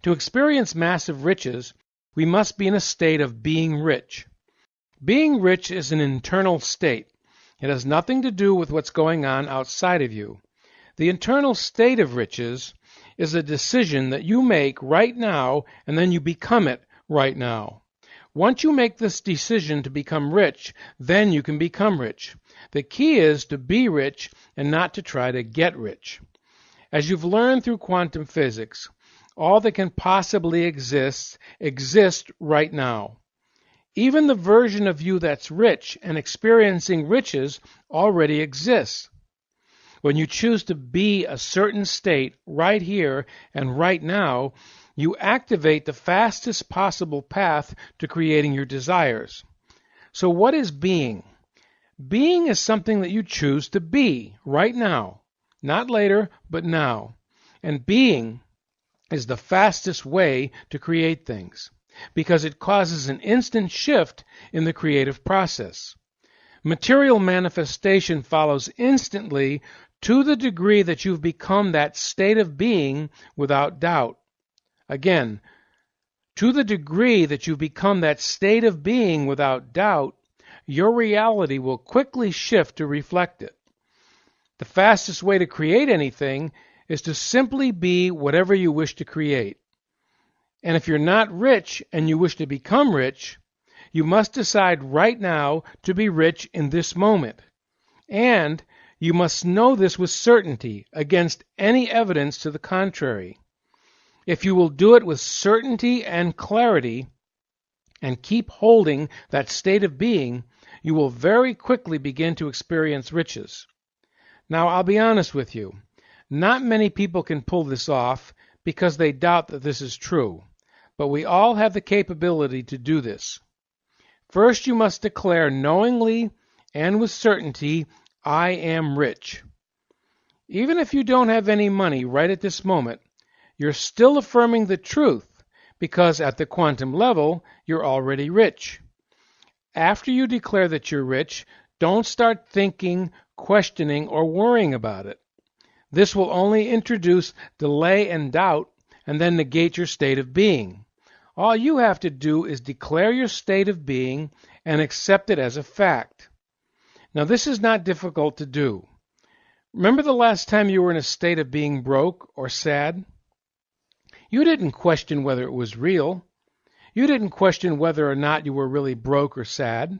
To experience massive riches, we must be in a state of being rich. Being rich is an internal state. It has nothing to do with what's going on outside of you. The internal state of riches is a decision that you make right now, and then you become it right now. Once you make this decision to become rich, then you can become rich. The key is to be rich and not to try to get rich. As you've learned through quantum physics, all that can possibly exist exists right now. Even the version of you that's rich and experiencing riches already exists. When you choose to be a certain state right here and right now, you activate the fastest possible path to creating your desires. So what is being? Being is something that you choose to be right now, not later, but now. And being is the fastest way to create things because it causes an instant shift in the creative process. Material manifestation follows instantly to the degree that you've become that state of being without doubt. Again, to the degree that you've become that state of being without doubt, your reality will quickly shift to reflect it. The fastest way to create anything is to simply be whatever you wish to create. And if you're not rich and you wish to become rich, you must decide right now to be rich in this moment. And you must know this with certainty against any evidence to the contrary. If you will do it with certainty and clarity and keep holding that state of being, you will very quickly begin to experience riches. Now, I'll be honest with you. Not many people can pull this off because they doubt that this is true, but we all have the capability to do this. First, you must declare knowingly and with certainty, I am rich. Even if you don't have any money right at this moment, you're still affirming the truth because at the quantum level, you're already rich. After you declare that you're rich, don't start thinking, questioning, or worrying about it. This will only introduce delay and doubt and then negate your state of being. All you have to do is declare your state of being and accept it as a fact. Now, this is not difficult to do. Remember the last time you were in a state of being broke or sad? You didn't question whether it was real. You didn't question whether or not you were really broke or sad.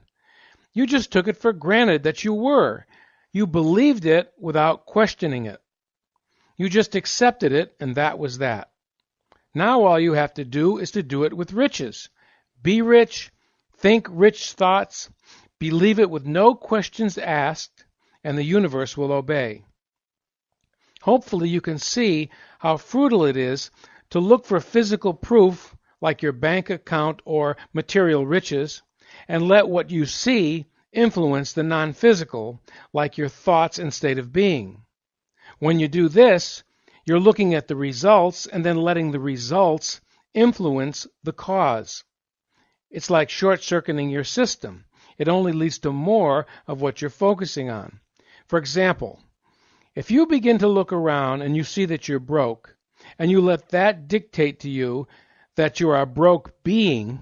You just took it for granted that you were. You believed it without questioning it. You just accepted it, and that was that. Now all you have to do is to do it with riches. Be rich, think rich thoughts, believe it with no questions asked, and the universe will obey. Hopefully you can see how fruitful it is to look for physical proof like your bank account or material riches, and let what you see influence the non-physical like your thoughts and state of being. When you do this, you're looking at the results and then letting the results influence the cause. It's like short-circuiting your system. It only leads to more of what you're focusing on. For example, if you begin to look around and you see that you're broke, and you let that dictate to you that you are a broke being,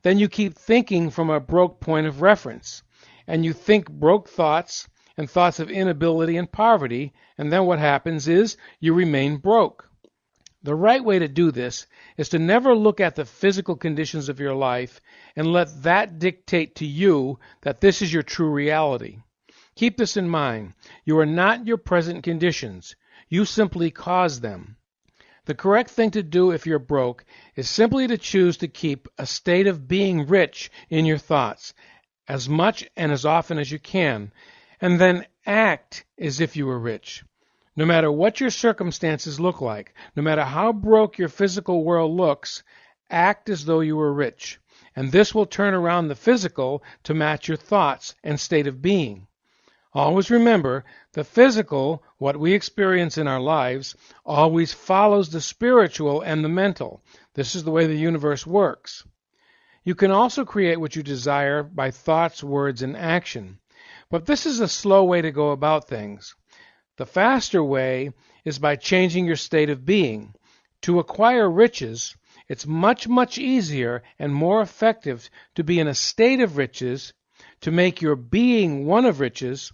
then you keep thinking from a broke point of reference, and you think broke thoughts and thoughts of inability and poverty, and then what happens is you remain broke. The right way to do this is to never look at the physical conditions of your life and let that dictate to you that this is your true reality. Keep this in mind. You are not your present conditions. You simply cause them. The correct thing to do if you're broke is simply to choose to keep a state of being rich in your thoughts as much and as often as you can, and then act as if you were rich. No matter what your circumstances look like, no matter how broke your physical world looks, act as though you were rich. And this will turn around the physical to match your thoughts and state of being. Always remember, the physical, what we experience in our lives, always follows the spiritual and the mental. This is the way the universe works. You can also create what you desire by thoughts, words, and action. But this is a slow way to go about things. The faster way is by changing your state of being. To acquire riches, it's much, much easier and more effective to be in a state of riches, to make your being one of riches,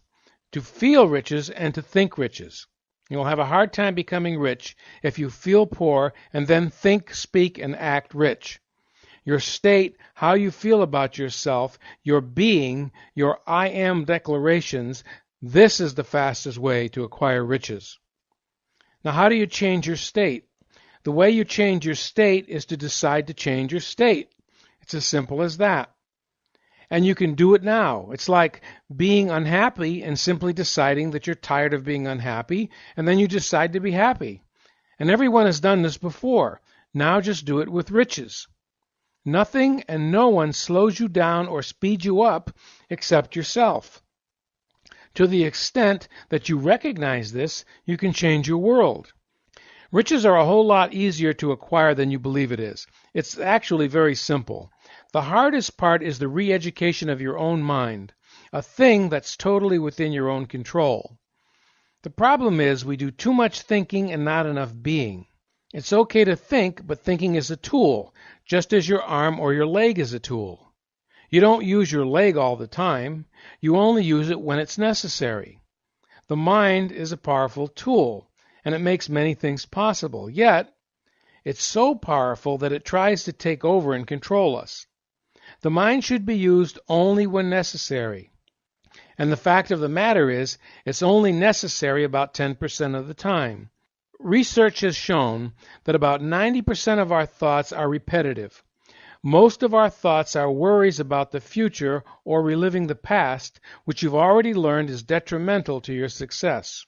to feel riches, and to think riches. You'll have a hard time becoming rich if you feel poor and then think, speak, and act rich. Your state, how you feel about yourself, your being, your I am declarations, this is the fastest way to acquire riches. Now, how do you change your state? The way you change your state is to decide to change your state. It's as simple as that. And you can do it now. It's like being unhappy and simply deciding that you're tired of being unhappy, and then you decide to be happy. And everyone has done this before. Now just do it with riches. Nothing and no one slows you down or speeds you up except yourself. To the extent that you recognize this, you can change your world. Riches are a whole lot easier to acquire than you believe it is. It's actually very simple. The hardest part is the re-education of your own mind, a thing that's totally within your own control. The problem is we do too much thinking and not enough being. It's okay to think, but thinking is a tool, just as your arm or your leg is a tool. You don't use your leg all the time. You only use it when it's necessary. The mind is a powerful tool, and it makes many things possible. Yet, it's so powerful that it tries to take over and control us. The mind should be used only when necessary. And the fact of the matter is, it's only necessary about 10% of the time. Research has shown that about 90% of our thoughts are repetitive. Most of our thoughts are worries about the future or reliving the past, which you've already learned is detrimental to your success.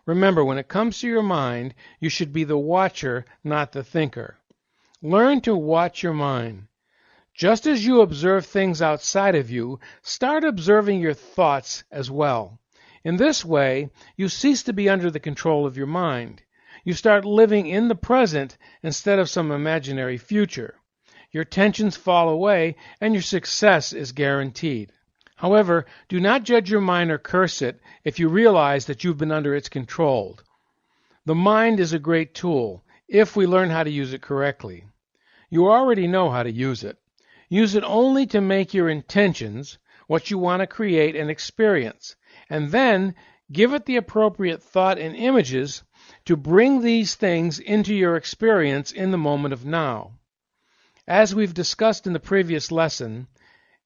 Remember, when it comes to your mind, you should be the watcher, not the thinker. Learn to watch your mind. Just as you observe things outside of you, start observing your thoughts as well. In this way, you cease to be under the control of your mind. You start living in the present instead of some imaginary future. Your tensions fall away, and your success is guaranteed. However, do not judge your mind or curse it if you realize that you've been under its control. The mind is a great tool, if we learn how to use it correctly. You already know how to use it. Use it only to make your intentions, what you want to create and experience, and then give it the appropriate thought and images to bring these things into your experience in the moment of now. As we've discussed in the previous lesson,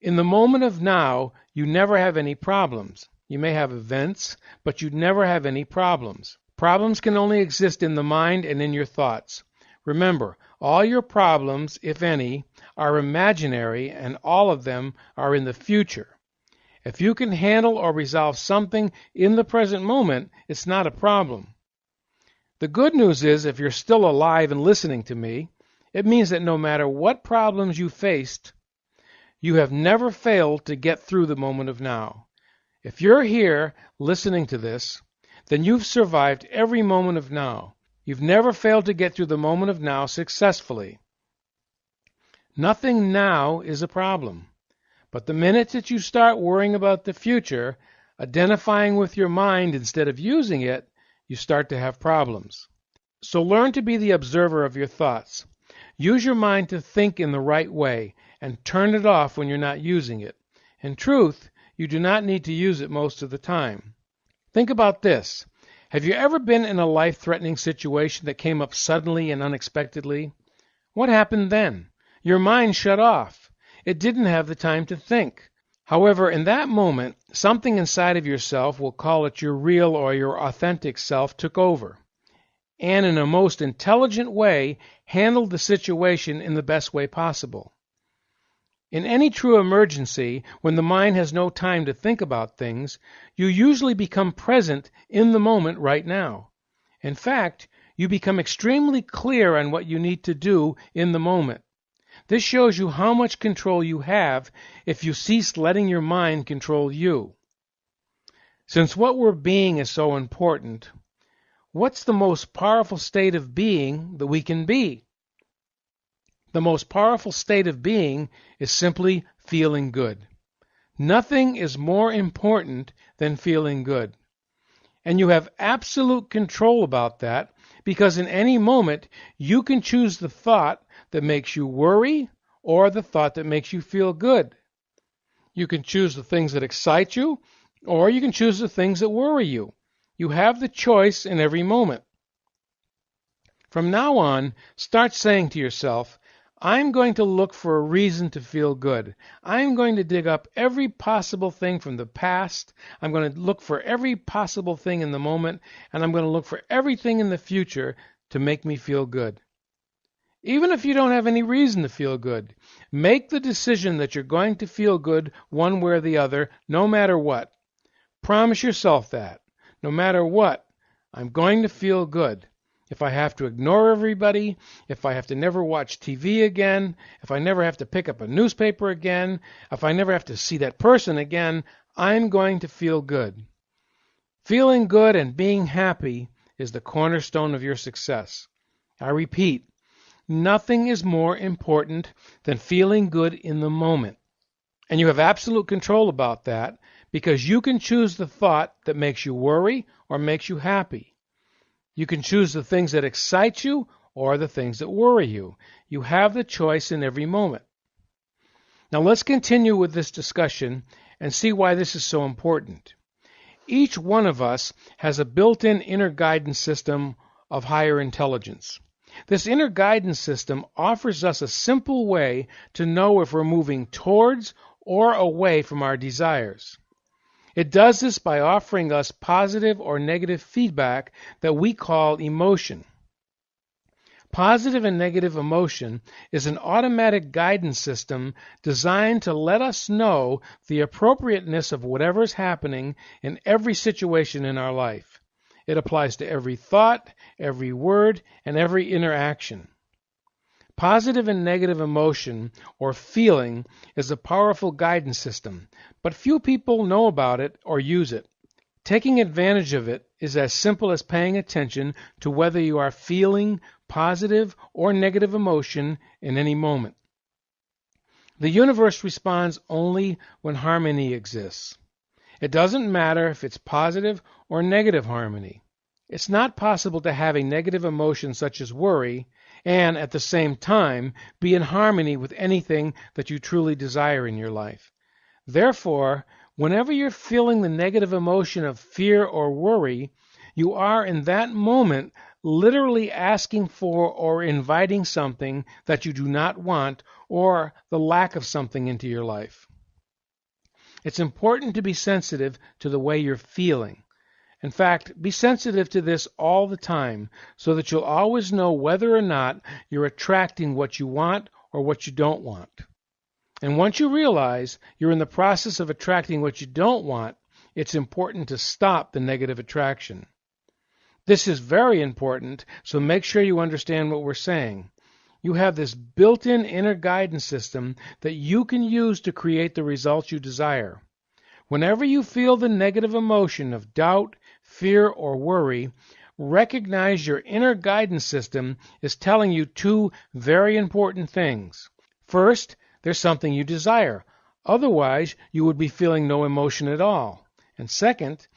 in the moment of now, you never have any problems. You may have events, but you never have any problems. Problems can only exist in the mind and in your thoughts. Remember, all your problems, if any, are imaginary, and all of them are in the future. If you can handle or resolve something in the present moment, it's not a problem. The good news is, if you're still alive and listening to me, it means that no matter what problems you faced, you have never failed to get through the moment of now. If you're here listening to this, then you've survived every moment of now. You've never failed to get through the moment of now successfully. Nothing now is a problem. But the minute that you start worrying about the future, identifying with your mind instead of using it, you start to have problems. So learn to be the observer of your thoughts. Use your mind to think in the right way, and turn it off when you're not using it. In truth, you do not need to use it most of the time. Think about this. Have you ever been in a life-threatening situation that came up suddenly and unexpectedly? What happened then? Your mind shut off. It didn't have the time to think. However, in that moment, something inside of yourself, we'll call it your real or your authentic self, took over, and in a most intelligent way handled the situation in the best way possible. In any true emergency, when the mind has no time to think about things, you usually become present in the moment right now. In fact, you become extremely clear on what you need to do in the moment. This shows you how much control you have if you cease letting your mind control you. Since what we're being is so important, what's the most powerful state of being that we can be? The most powerful state of being is simply feeling good. Nothing is more important than feeling good. And you have absolute control about that because in any moment you can choose the thought that makes you worry or the thought that makes you feel good. You can choose the things that excite you, or you can choose the things that worry you. You have the choice in every moment. From now on, start saying to yourself, I'm going to look for a reason to feel good. I'm going to dig up every possible thing from the past. I'm going to look for every possible thing in the moment, and I'm going to look for everything in the future to make me feel good. Even if you don't have any reason to feel good, make the decision that you're going to feel good one way or the other, no matter what. Promise yourself that. No matter what, I'm going to feel good. If I have to ignore everybody, if I have to never watch TV again, if I never have to pick up a newspaper again, if I never have to see that person again, I'm going to feel good. Feeling good and being happy is the cornerstone of your success. I repeat, nothing is more important than feeling good in the moment. And you have absolute control about that because you can choose the thought that makes you worry or makes you happy. You can choose the things that excite you or the things that worry you. You have the choice in every moment. Now let's continue with this discussion and see why this is so important. Each one of us has a built-in inner guidance system of higher intelligence. This inner guidance system offers us a simple way to know if we're moving towards or away from our desires. It does this by offering us positive or negative feedback that we call emotion. Positive and negative emotion is an automatic guidance system designed to let us know the appropriateness of whatever's happening in every situation in our life. It applies to every thought, every word, and every interaction. Positive and negative emotion or feeling is a powerful guidance system, but few people know about it or use it. Taking advantage of it is as simple as paying attention to whether you are feeling positive or negative emotion in any moment. The universe responds only when harmony exists. It doesn't matter if it's positive or negative harmony. It's not possible to have a negative emotion such as worry and at the same time be in harmony with anything that you truly desire in your life. Therefore, whenever you're feeling the negative emotion of fear or worry, you are in that moment literally asking for or inviting something that you do not want or the lack of something into your life. It's important to be sensitive to the way you're feeling. In fact, be sensitive to this all the time so that you'll always know whether or not you're attracting what you want or what you don't want. And once you realize you're in the process of attracting what you don't want, it's important to stop the negative attraction. This is very important, so make sure you understand what we're saying. You have this built-in inner guidance system that you can use to create the results you desire. Whenever you feel the negative emotion of doubt, fear, or worry, recognize your inner guidance system is telling you two very important things. First, there's something you desire. Otherwise, you would be feeling no emotion at all. And second,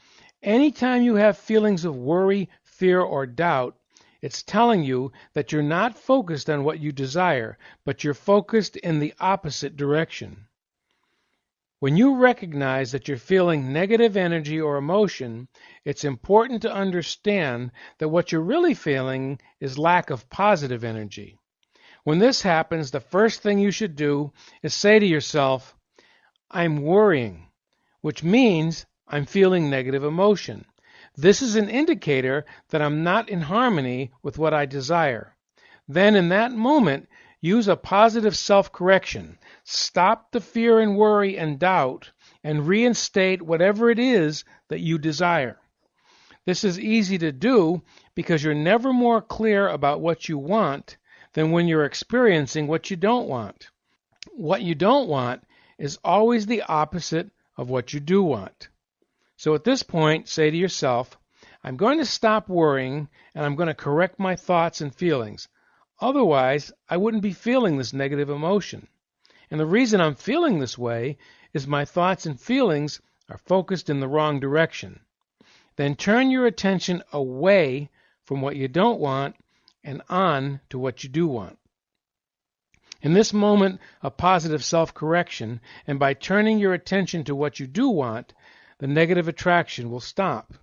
anytime you have feelings of worry, fear, or doubt, it's telling you that you're not focused on what you desire, but you're focused in the opposite direction. When you recognize that you're feeling negative energy or emotion, it's important to understand that what you're really feeling is lack of positive energy. When this happens, the first thing you should do is say to yourself, I'm worrying, which means I'm feeling negative emotion. This is an indicator that I'm not in harmony with what I desire. Then in that moment, use a positive self-correction. Stop the fear and worry and doubt and reinstate whatever it is that you desire. This is easy to do because you're never more clear about what you want than when you're experiencing what you don't want. What you don't want is always the opposite of what you do want. So at this point, say to yourself, I'm going to stop worrying and I'm going to correct my thoughts and feelings. Otherwise, I wouldn't be feeling this negative emotion. And the reason I'm feeling this way is my thoughts and feelings are focused in the wrong direction. Then turn your attention away from what you don't want and on to what you do want. In this moment of positive self-correction, and by turning your attention to what you do want, the negative attraction will stop.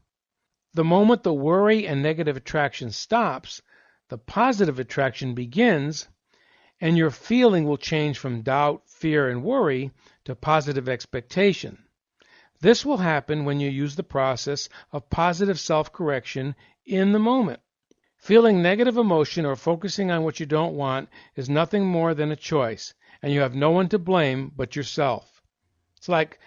The moment the worry and negative attraction stops, the positive attraction begins, and your feeling will change from doubt, fear, and worry to positive expectation. This will happen when you use the process of positive self-correction in the moment. Feeling negative emotion or focusing on what you don't want is nothing more than a choice, and you have no one to blame but yourself. It's like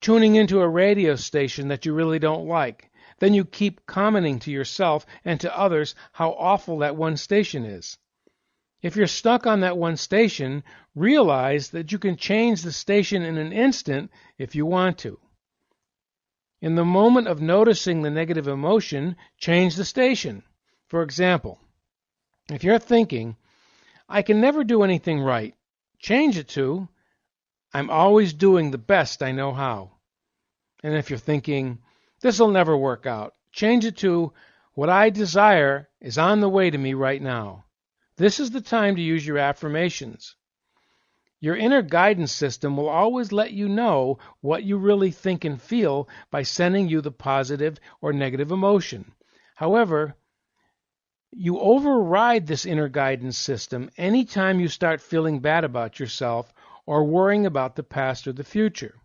tuning into a radio station that you really don't like. Then you keep commenting to yourself and to others how awful that one station is. If you're stuck on that one station, realize that you can change the station in an instant if you want to. In the moment of noticing the negative emotion, change the station. For example, if you're thinking, I can never do anything right, change it to, I'm always doing the best I know how. And if you're thinking, this'll never work out, change it to, what I desire is on the way to me right now. This is the time to use your affirmations. Your inner guidance system will always let you know what you really think and feel by sending you the positive or negative emotion. However, you override this inner guidance system anytime you start feeling bad about yourself or worrying about the past or the future.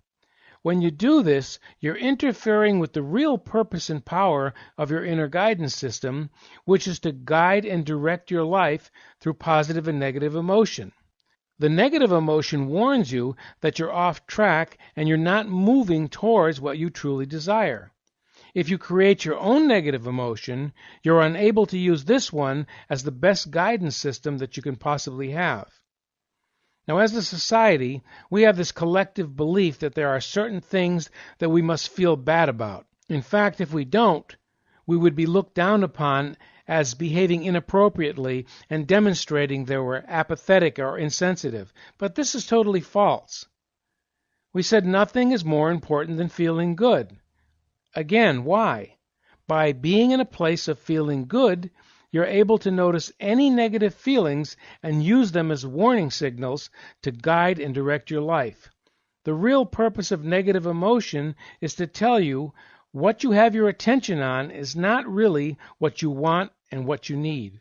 When you do this, you're interfering with the real purpose and power of your inner guidance system, which is to guide and direct your life through positive and negative emotion. The negative emotion warns you that you're off track and you're not moving towards what you truly desire. If you create your own negative emotion, you're unable to use this one as the best guidance system that you can possibly have. Now, as a society, we have this collective belief that there are certain things that we must feel bad about. In fact, if we don't, we would be looked down upon as behaving inappropriately and demonstrating that we're apathetic or insensitive. But this is totally false. We said nothing is more important than feeling good. Again, why? By being in a place of feeling good, you're able to notice any negative feelings and use them as warning signals to guide and direct your life. The real purpose of negative emotion is to tell you what you have your attention on is not really what you want and what you need.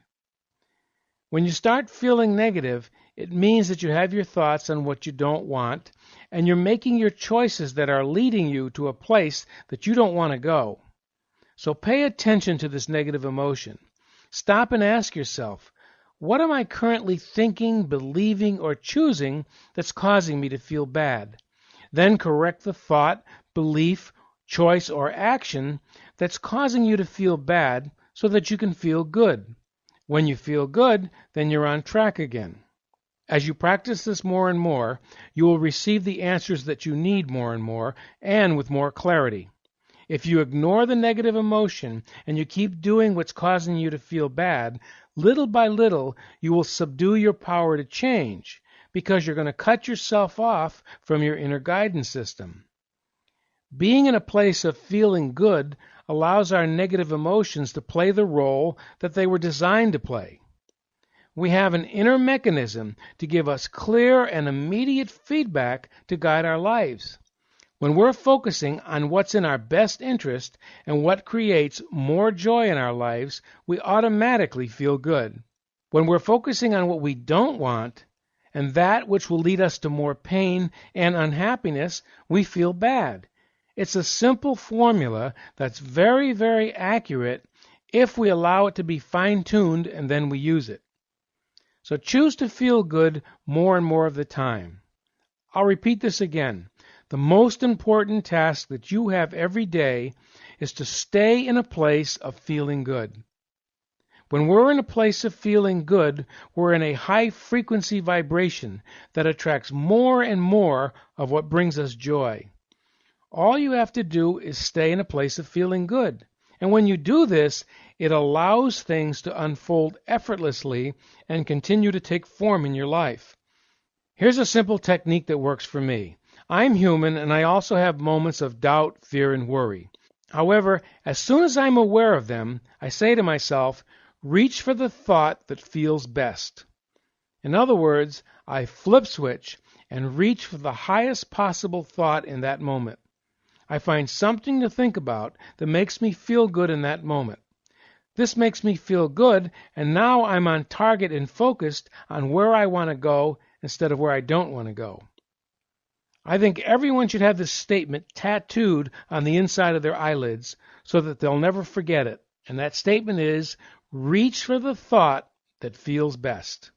When you start feeling negative, it means that you have your thoughts on what you don't want, and you're making your choices that are leading you to a place that you don't want to go. So pay attention to this negative emotion. Stop and ask yourself, what am I currently thinking, believing, or choosing that's causing me to feel bad? Then correct the thought, belief, choice, or action that's causing you to feel bad so that you can feel good. When you feel good, then you're on track again. As you practice this more and more, you will receive the answers that you need more and more, and with more clarity. If you ignore the negative emotion and you keep doing what's causing you to feel bad, little by little you will subdue your power to change because you're going to cut yourself off from your inner guidance system. Being in a place of feeling good allows our negative emotions to play the role that they were designed to play. We have an inner mechanism to give us clear and immediate feedback to guide our lives. When we're focusing on what's in our best interest and what creates more joy in our lives, we automatically feel good. When we're focusing on what we don't want and that which will lead us to more pain and unhappiness, we feel bad. It's a simple formula that's very, very accurate if we allow it to be fine-tuned and then we use it. So choose to feel good more and more of the time. I'll repeat this again. The most important task that you have every day is to stay in a place of feeling good. When we're in a place of feeling good, we're in a high-frequency vibration that attracts more and more of what brings us joy. All you have to do is stay in a place of feeling good. And when you do this, it allows things to unfold effortlessly and continue to take form in your life. Here's a simple technique that works for me. I'm human, and I also have moments of doubt, fear, and worry. However, as soon as I'm aware of them, I say to myself, reach for the thought that feels best. In other words, I flip switch and reach for the highest possible thought in that moment. I find something to think about that makes me feel good in that moment. This makes me feel good, and now I'm on target and focused on where I want to go instead of where I don't want to go. I think everyone should have this statement tattooed on the inside of their eyelids so that they'll never forget it. And that statement is, reach for the thought that feels best.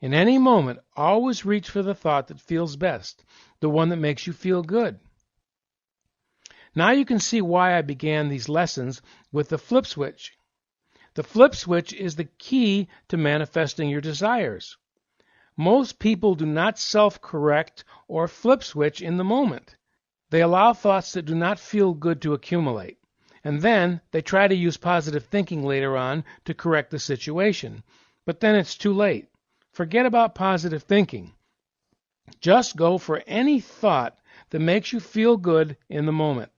In any moment, always reach for the thought that feels best, the one that makes you feel good. Now you can see why I began these lessons with the flip switch. The flip switch is the key to manifesting your desires. Most people do not self-correct or flip switch in the moment. They allow thoughts that do not feel good to accumulate, and then they try to use positive thinking later on to correct the situation. But then it's too late. Forget about positive thinking. Just go for any thought that makes you feel good in the moment.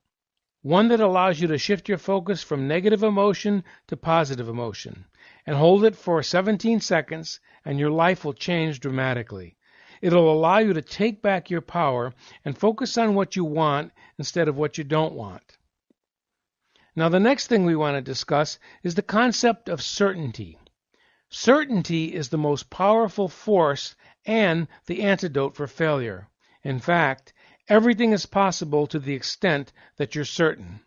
One that allows you to shift your focus from negative emotion to positive emotion, and hold it for 17 seconds, and your life will change dramatically. It'll allow you to take back your power and focus on what you want instead of what you don't want. Now, the next thing we want to discuss is the concept of certainty. Certainty is the most powerful force and the antidote for failure. In fact, everything is possible to the extent that you're certain.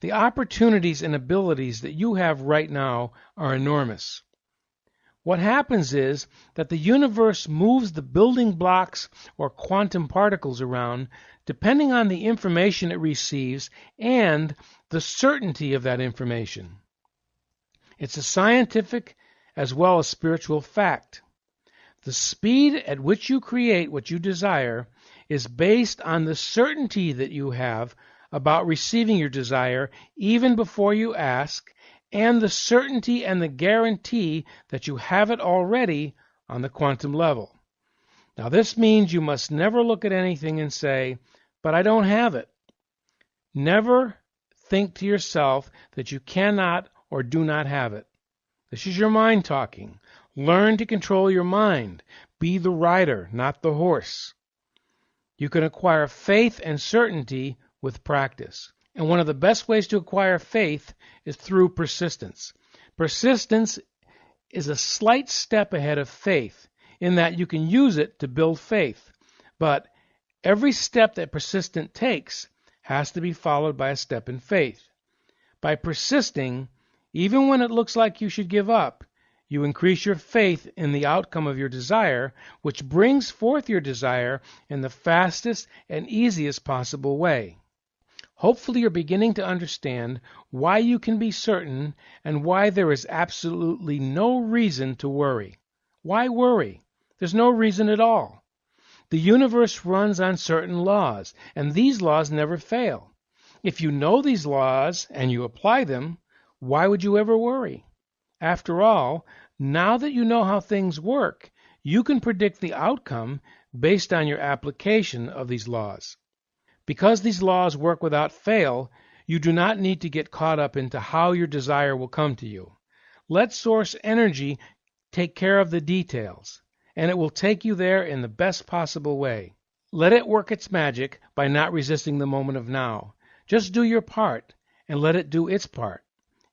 The opportunities and abilities that you have right now are enormous. What happens is that the universe moves the building blocks or quantum particles around depending on the information it receives and the certainty of that information. It's a scientific as well as spiritual fact. The speed at which you create what you desire is based on the certainty that you have about receiving your desire even before you ask, and the certainty and the guarantee that you have it already on the quantum level. Now, this means you must never look at anything and say, but I don't have it. Never think to yourself that you cannot or do not have it. This is your mind talking. Learn to control your mind. Be the rider, not the horse. You can acquire faith and certainty with practice. And one of the best ways to acquire faith is through persistence. Persistence is a slight step ahead of faith in that you can use it to build faith. But every step that persistent takes has to be followed by a step in faith. By persisting, even when it looks like you should give up, you increase your faith in the outcome of your desire, which brings forth your desire in the fastest and easiest possible way. Hopefully you're beginning to understand why you can be certain and why there is absolutely no reason to worry. Why worry? There's no reason at all. The universe runs on certain laws, and these laws never fail. If you know these laws and you apply them, why would you ever worry? After all, now that you know how things work, you can predict the outcome based on your application of these laws. Because these laws work without fail, you do not need to get caught up into how your desire will come to you. Let source energy take care of the details, and it will take you there in the best possible way. Let it work its magic by not resisting the moment of now. Just do your part, and let it do its part.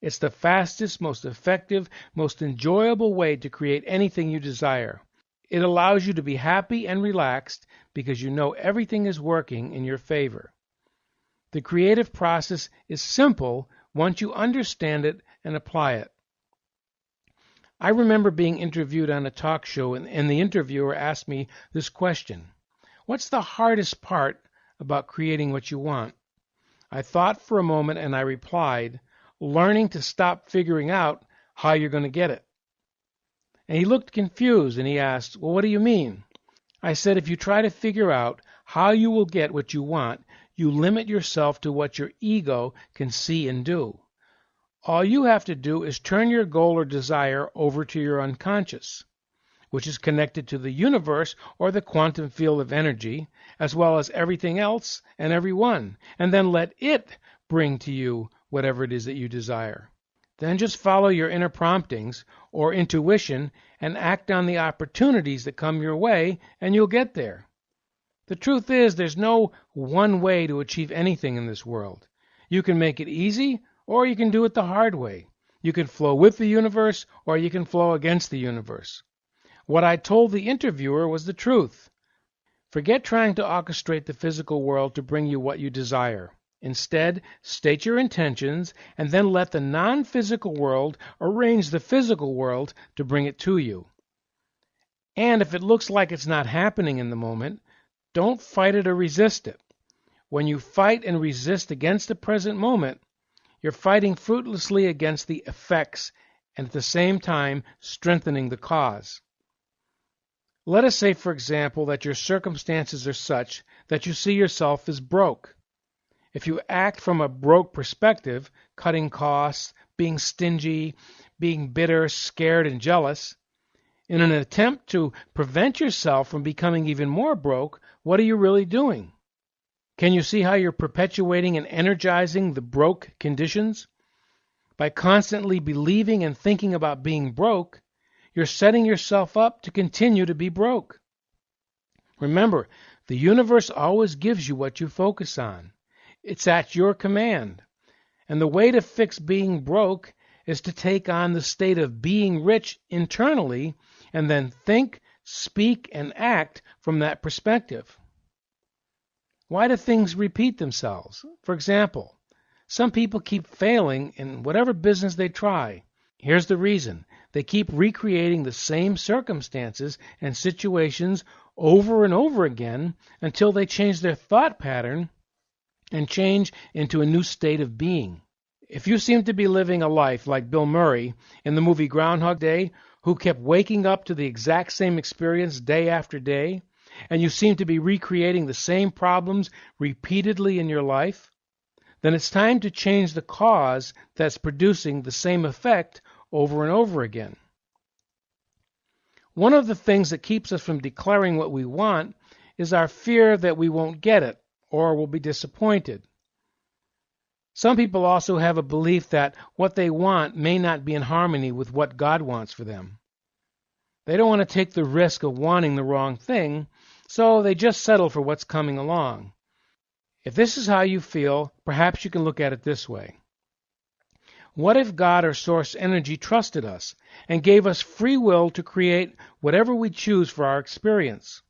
It's the fastest, most effective, most enjoyable way to create anything you desire. It allows you to be happy and relaxed because you know everything is working in your favor. The creative process is simple once you understand it and apply it. I remember being interviewed on a talk show, and the interviewer asked me this question: what's the hardest part about creating what you want? I thought for a moment and I replied, learning to stop figuring out how you're going to get it. And he looked confused and he asked, well, what do you mean? I said, if you try to figure out how you will get what you want, you limit yourself to what your ego can see and do. All you have to do is turn your goal or desire over to your unconscious, which is connected to the universe or the quantum field of energy, as well as everything else and everyone, and then let it bring to you whatever it is that you desire. Then just follow your inner promptings or intuition and act on the opportunities that come your way, and you'll get there. The truth is, there's no one way to achieve anything in this world. You can make it easy, or you can do it the hard way. You can flow with the universe, or you can flow against the universe. What I told the interviewer was the truth. Forget trying to orchestrate the physical world to bring you what you desire. Instead, state your intentions and then let the non-physical world arrange the physical world to bring it to you. And if it looks like it's not happening in the moment, don't fight it or resist it. When you fight and resist against the present moment, you're fighting fruitlessly against the effects and at the same time strengthening the cause. Let us say, for example, that your circumstances are such that you see yourself as broke. If you act from a broke perspective, cutting costs, being stingy, being bitter, scared, and jealous, in an attempt to prevent yourself from becoming even more broke, what are you really doing? Can you see how you're perpetuating and energizing the broke conditions? By constantly believing and thinking about being broke, you're setting yourself up to continue to be broke. Remember, the universe always gives you what you focus on. It's at your command. And the way to fix being broke is to take on the state of being rich internally and then think, speak, and act from that perspective. Why do things repeat themselves? For example, some people keep failing in whatever business they try. Here's the reason. They keep recreating the same circumstances and situations over and over again until they change their thought pattern and change into a new state of being. If you seem to be living a life like Bill Murray in the movie Groundhog Day, who kept waking up to the exact same experience day after day, and you seem to be recreating the same problems repeatedly in your life, then it's time to change the cause that's producing the same effect over and over again. One of the things that keeps us from declaring what we want is our fear that we won't get it or will be disappointed. Some people also have a belief that what they want may not be in harmony with what God wants for them. They don't want to take the risk of wanting the wrong thing, so they just settle for what's coming along. If this is how you feel, perhaps you can look at it this way. What if God or source energy trusted us and gave us free will to create whatever we choose for our experience?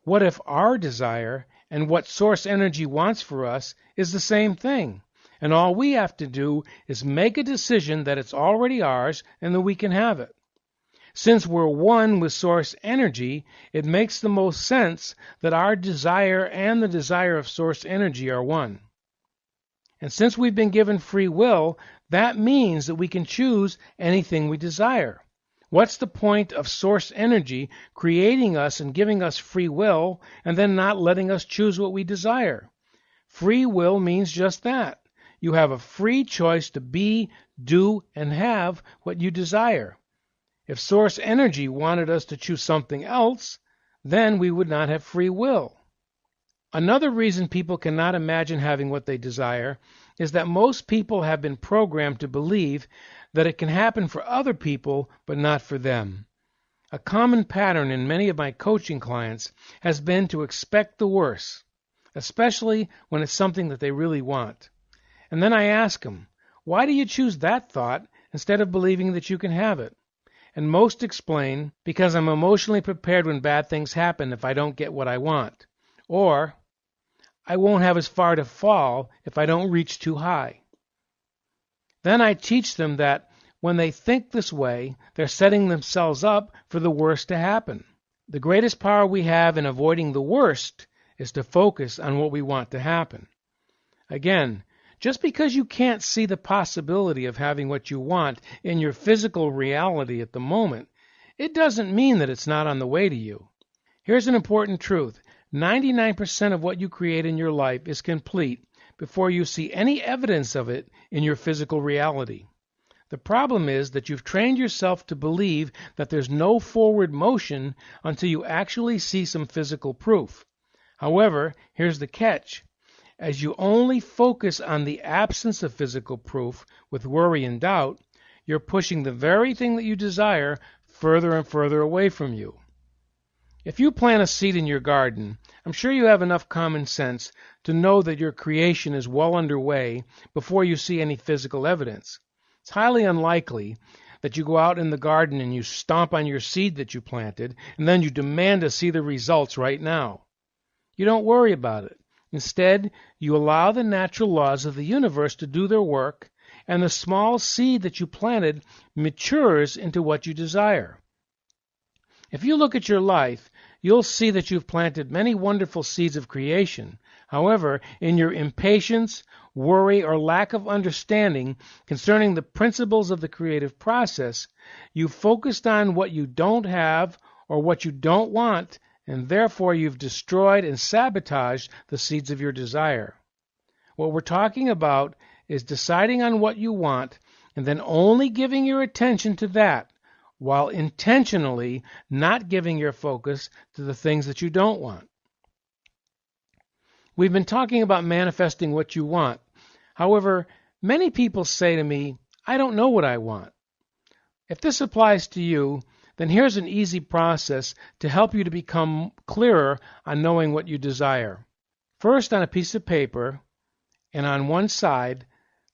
What if our desire and what source energy wants for us is the same thing, and all we have to do is make a decision that it's already ours and that we can have it? Since we're one with source energy, it makes the most sense that our desire and the desire of source energy are one. And since we've been given free will, that means that we can choose anything we desire. What's the point of source energy creating us and giving us free will and then not letting us choose what we desire? Free will means just that. You have a free choice to be, do, and have what you desire. If source energy wanted us to choose something else, then we would not have free will. Another reason people cannot imagine having what they desire is that most people have been programmed to believe that it can happen for other people but not for them. A common pattern in many of my coaching clients has been to expect the worst, especially when it's something that they really want. And then I ask them, why do you choose that thought instead of believing that you can have it? And most explain, because I'm emotionally prepared when bad things happen if I don't get what I want. Or, I won't have as far to fall if I don't reach too high. Then I teach them that when they think this way, they're setting themselves up for the worst to happen. The greatest power we have in avoiding the worst is to focus on what we want to happen. Again, just because you can't see the possibility of having what you want in your physical reality at the moment, it doesn't mean that it's not on the way to you. Here's an important truth. 99% of what you create in your life is complete before you see any evidence of it in your physical reality. The problem is that you've trained yourself to believe that there's no forward motion until you actually see some physical proof. However, here's the catch. As you only focus on the absence of physical proof with worry and doubt, you're pushing the very thing that you desire further and further away from you. If you plant a seed in your garden, I'm sure you have enough common sense to know that your creation is well underway before you see any physical evidence. It's highly unlikely that you go out in the garden and you stomp on your seed that you planted, and then you demand to see the results right now. You don't worry about it. Instead, you allow the natural laws of the universe to do their work, and the small seed that you planted matures into what you desire. If you look at your life, you'll see that you've planted many wonderful seeds of creation. However, in your impatience, worry, or lack of understanding concerning the principles of the creative process, you've focused on what you don't have or what you don't want, and therefore you've destroyed and sabotaged the seeds of your desire. What we're talking about is deciding on what you want and then only giving your attention to that, while intentionally not giving your focus to the things that you don't want. We've been talking about manifesting what you want. However, many people say to me, I don't know what I want. If this applies to you, then here's an easy process to help you to become clearer on knowing what you desire. First, on a piece of paper, and on one side,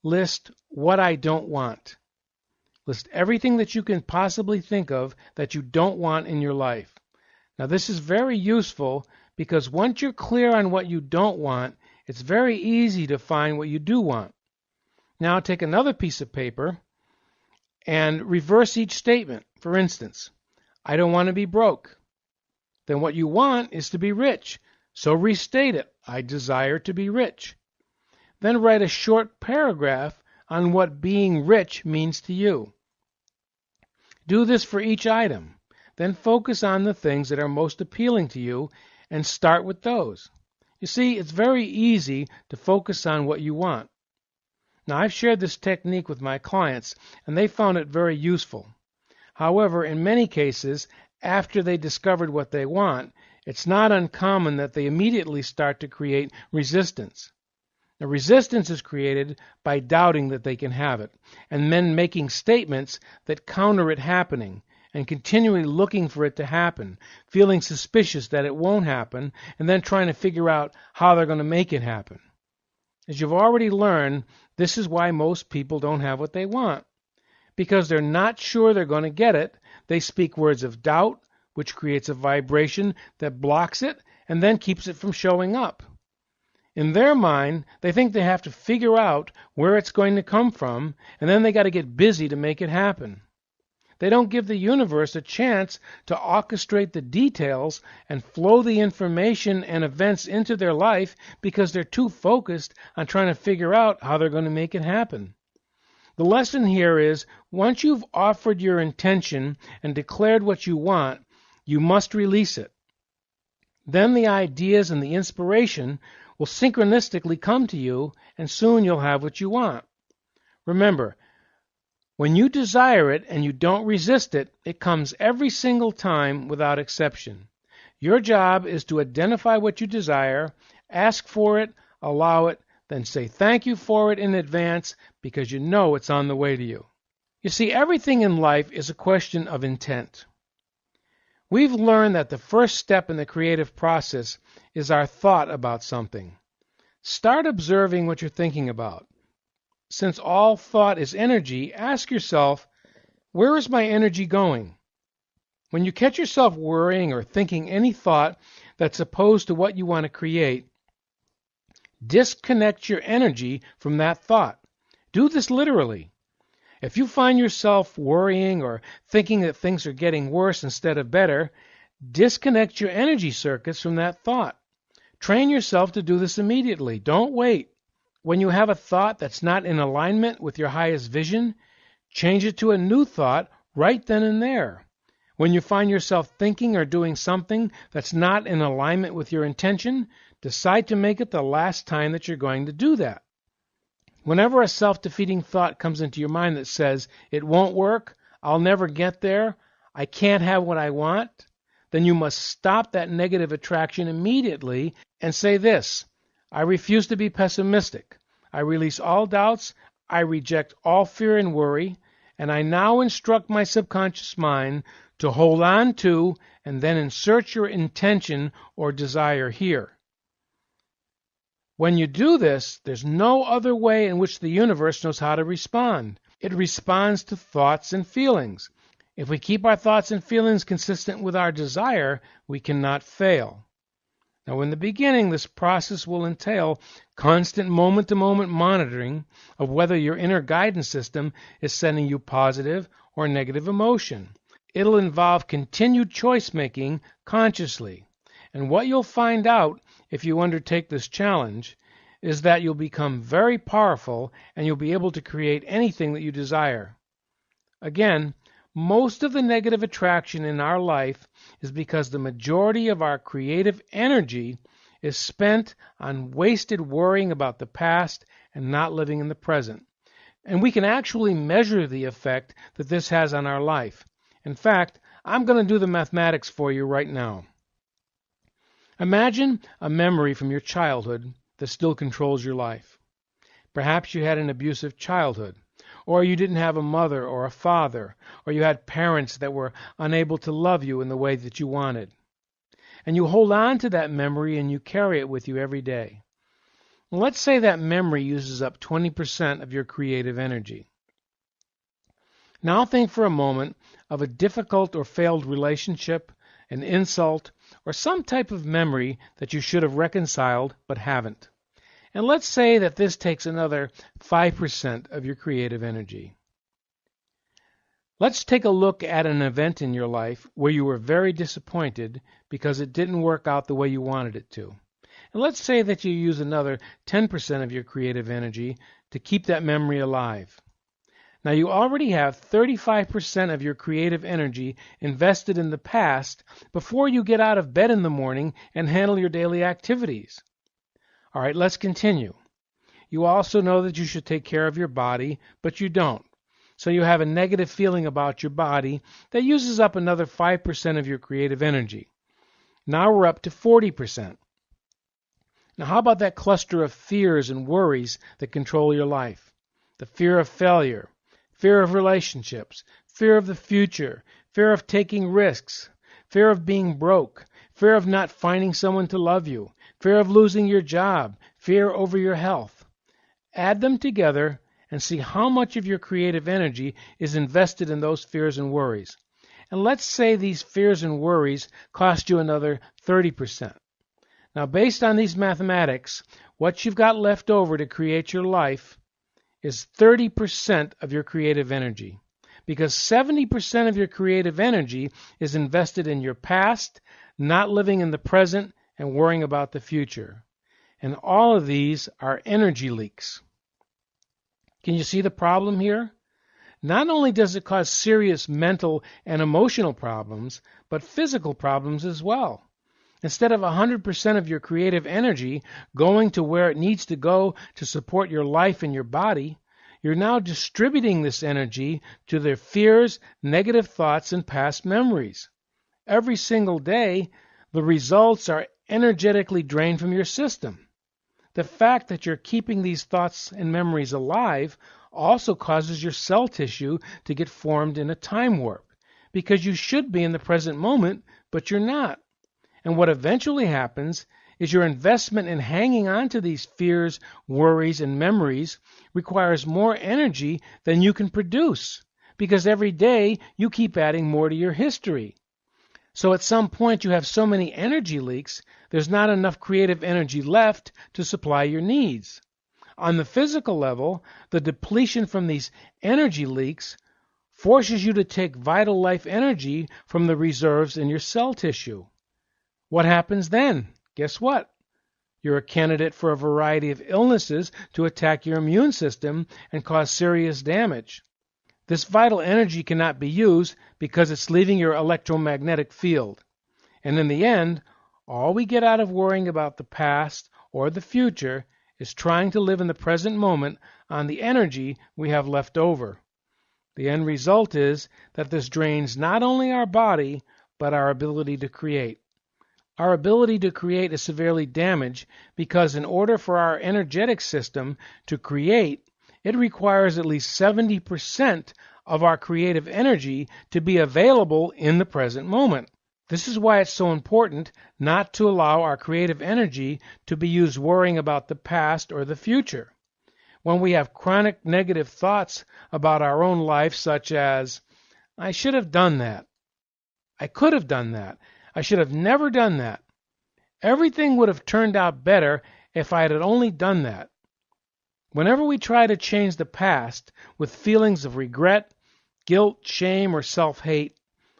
list what I don't want. List everything that you can possibly think of that you don't want in your life. Now, this is very useful because once you're clear on what you don't want, it's very easy to find what you do want. Now, take another piece of paper and reverse each statement. For instance, I don't want to be broke. Then what you want is to be rich. So restate it. I desire to be rich. Then write a short paragraph on what being rich means to you. Do this for each item. Then focus on the things that are most appealing to you and start with those. You see, it's very easy to focus on what you want. Now, I've shared this technique with my clients, and they found it very useful. However, in many cases, after they discovered what they want, it's not uncommon that they immediately start to create resistance. Now, resistance is created by doubting that they can have it, and then making statements that counter it happening, and continually looking for it to happen, feeling suspicious that it won't happen, and then trying to figure out how they're going to make it happen. As you've already learned, this is why most people don't have what they want. Because they're not sure they're going to get it, they speak words of doubt, which creates a vibration that blocks it and then keeps it from showing up. In their mind, they think they have to figure out where it's going to come from, and then they got to get busy to make it happen. They don't give the universe a chance to orchestrate the details and flow the information and events into their life because they're too focused on trying to figure out how they're going to make it happen. The lesson here is, once you've offered your intention and declared what you want, you must release it. Then the ideas and the inspiration will synchronistically come to you, and soon you'll have what you want. Remember, when you desire it and you don't resist it, it comes every single time without exception. Your job is to identify what you desire, ask for it, allow it, then say thank you for it in advance because you know it's on the way to you. You see, everything in life is a question of intent. We've learned that the first step in the creative process is our thought about something. Start observing what you're thinking about. Since all thought is energy, ask yourself, where is my energy going? When you catch yourself worrying or thinking any thought that's opposed to what you want to create, disconnect your energy from that thought. Do this literally. If you find yourself worrying or thinking that things are getting worse instead of better, disconnect your energy circuits from that thought. Train yourself to do this immediately. Don't wait. When you have a thought that's not in alignment with your highest vision, change it to a new thought right then and there. When you find yourself thinking or doing something that's not in alignment with your intention, decide to make it the last time that you're going to do that. Whenever a self-defeating thought comes into your mind that says, it won't work, I'll never get there, I can't have what I want, then you must stop that negative attraction immediately and say this, I refuse to be pessimistic. I release all doubts. I reject all fear and worry. And I now instruct my subconscious mind to hold on to and then insert your intention or desire here. When you do this, there's no other way in which the universe knows how to respond. It responds to thoughts and feelings. If we keep our thoughts and feelings consistent with our desire, we cannot fail. Now, in the beginning, this process will entail constant moment-to-moment monitoring of whether your inner guidance system is sending you positive or negative emotion. It'll involve continued choice-making consciously. And what you'll find out if you undertake this challenge is that you'll become very powerful and you'll be able to create anything that you desire. Again, most of the negative attraction in our life is because the majority of our creative energy is spent on wasted worrying about the past and not living in the present. And we can actually measure the effect that this has on our life. In fact, I'm going to do the mathematics for you right now. Imagine a memory from your childhood that still controls your life. Perhaps you had an abusive childhood, or you didn't have a mother or a father, or you had parents that were unable to love you in the way that you wanted. And you hold on to that memory and you carry it with you every day. Well, let's say that memory uses up 20% of your creative energy. Now think for a moment of a difficult or failed relationship, an insult, or some type of memory that you should have reconciled but haven't. And let's say that this takes another 5% of your creative energy. Let's take a look at an event in your life where you were very disappointed because it didn't work out the way you wanted it to. And let's say that you use another 10% of your creative energy to keep that memory alive. Now you already have 35% of your creative energy invested in the past before you get out of bed in the morning and handle your daily activities. All right, let's continue. You also know that you should take care of your body, but you don't. So you have a negative feeling about your body that uses up another 5% of your creative energy. Now we're up to 40%. Now how about that cluster of fears and worries that control your life? The fear of failure, fear of relationships, fear of the future, fear of taking risks, fear of being broke, fear of not finding someone to love you, fear of losing your job, fear over your health. Add them together and see how much of your creative energy is invested in those fears and worries. And let's say these fears and worries cost you another 30%. Now, based on these mathematics, what you've got left over to create your life is 30% of your creative energy, because 70% of your creative energy is invested in your past, not living in the present, and worrying about the future. And all of these are energy leaks. Can you see the problem here? Not only does it cause serious mental and emotional problems, but physical problems as well. Instead of 100% of your creative energy going to where it needs to go to support your life and your body, you're now distributing this energy to their fears, negative thoughts, and past memories. Every single day, the results are energetically drained from your system. The fact that you're keeping these thoughts and memories alive also causes your cell tissue to get formed in a time warp, because you should be in the present moment, but you're not. And what eventually happens is your investment in hanging on to these fears, worries, and memories requires more energy than you can produce, because every day you keep adding more to your history. So at some point you have so many energy leaks, there's not enough creative energy left to supply your needs. On the physical level, the depletion from these energy leaks forces you to take vital life energy from the reserves in your cell tissue. What happens then? Guess what? You're a candidate for a variety of illnesses to attack your immune system and cause serious damage. This vital energy cannot be used because it's leaving your electromagnetic field. And in the end, all we get out of worrying about the past or the future is trying to live in the present moment on the energy we have left over. The end result is that this drains not only our body, but our ability to create. Our ability to create is severely damaged because in order for our energetic system to create, it requires at least 70% of our creative energy to be available in the present moment. This is why it's so important not to allow our creative energy to be used worrying about the past or the future. When we have chronic negative thoughts about our own life, such as, I should have done that, I could have done that, I should have never done that, everything would have turned out better if I had only done that. Whenever we try to change the past with feelings of regret, guilt, shame, or self-hate,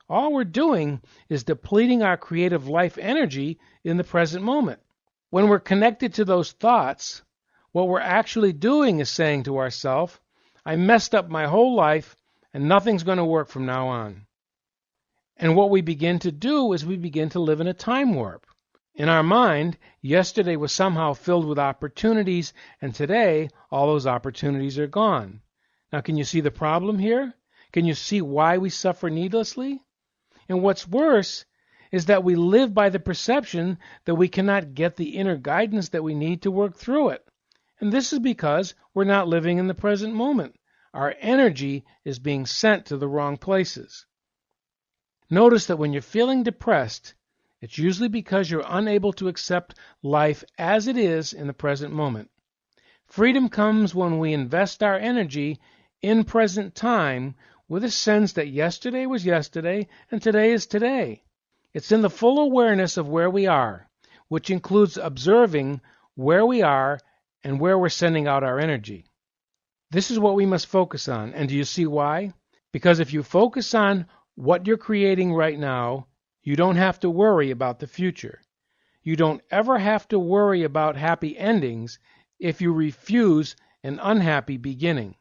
all we're doing is depleting our creative life energy in the present moment. When we're connected to those thoughts, what we're actually doing is saying to ourselves, I messed up my whole life and nothing's going to work from now on. And what we begin to do is we begin to live in a time warp. In our mind, yesterday was somehow filled with opportunities, and today all those opportunities are gone. Now, can you see the problem here? Can you see why we suffer needlessly? And what's worse is that we live by the perception that we cannot get the inner guidance that we need to work through it. And this is because we're not living in the present moment. Our energy is being sent to the wrong places. Notice that when you're feeling depressed, it's usually because you're unable to accept life as it is in the present moment. Freedom comes when we invest our energy in present time with a sense that yesterday was yesterday and today is today. It's in the full awareness of where we are, which includes observing where we are and where we're sending out our energy. This is what we must focus on. And do you see why? Because if you focus on what you're creating right now, you don't have to worry about the future. You don't ever have to worry about happy endings if you refuse an unhappy beginning.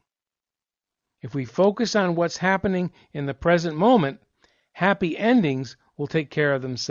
If we focus on what's happening in the present moment, happy endings will take care of themselves.